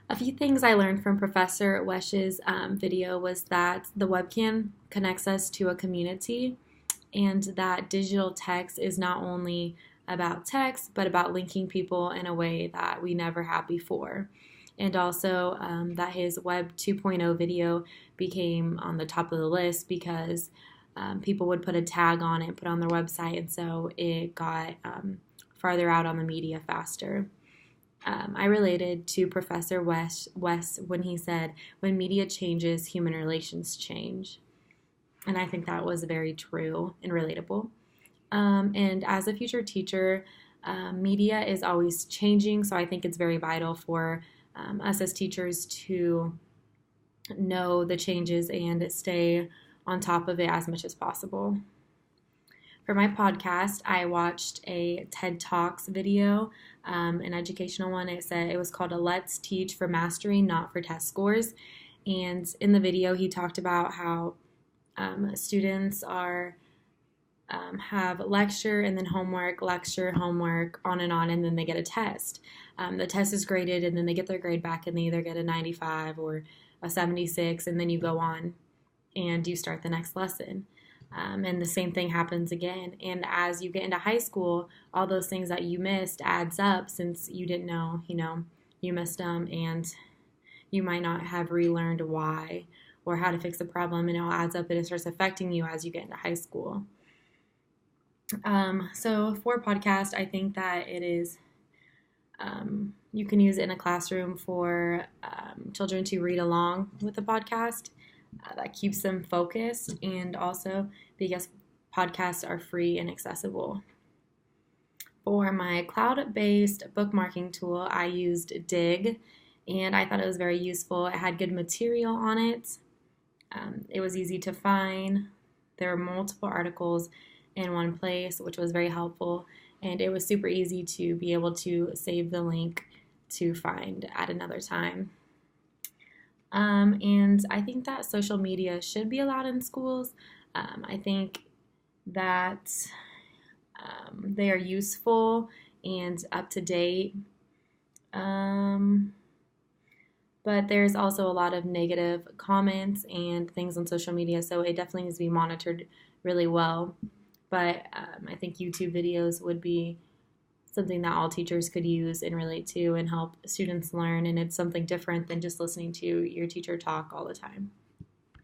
A few things I learned from Professor Wesch's video was that the webcam connects us to a community, and that digital text is not only about text, but about linking people in a way that we never have before. And also that his Web 2.0 video became on the top of the list because people would put a tag on it, put it on their website, and so it got farther out on the media faster. I related to Professor West when he said, when media changes, human relations change. And I think that was very true and relatable. And as a future teacher, media is always changing, so I think it's very vital for us as teachers to know the changes and stay on top of it as much as possible. For my podcast, I watched a TED Talks video, an educational one. It was called a Let's Teach for Mastery, Not for Test Scores. And in the video, he talked about how students have lecture and then homework, lecture, homework, on, and then they get a test. The test is graded, and then they get their grade back, and they either get a 95 or a 76, and then you go on and you start the next lesson. And the same thing happens again. And as you get into high school, all those things that you missed adds up since you didn't know, you missed them, and you might not have relearned why or how to fix the problem, and it all adds up and it starts affecting you as you get into high school. So for podcast, I think that it is, you can use it in a classroom for children to read along with the podcast. That keeps them focused, and also because podcasts are free and accessible. For my cloud-based bookmarking tool, I used Dig, and I thought it was very useful. It had good material on it. It was easy to find. There were multiple articles in one place, which was very helpful, and it was super easy to be able to save the link to find at another time. And I think that social media should be allowed in schools. I think that they are useful and up to date. But there's also a lot of negative comments and things on social media, so it definitely needs to be monitored really well. But I think YouTube videos would be something that all teachers could use and relate to and help students learn, and it's something different than just listening to your teacher talk all the time.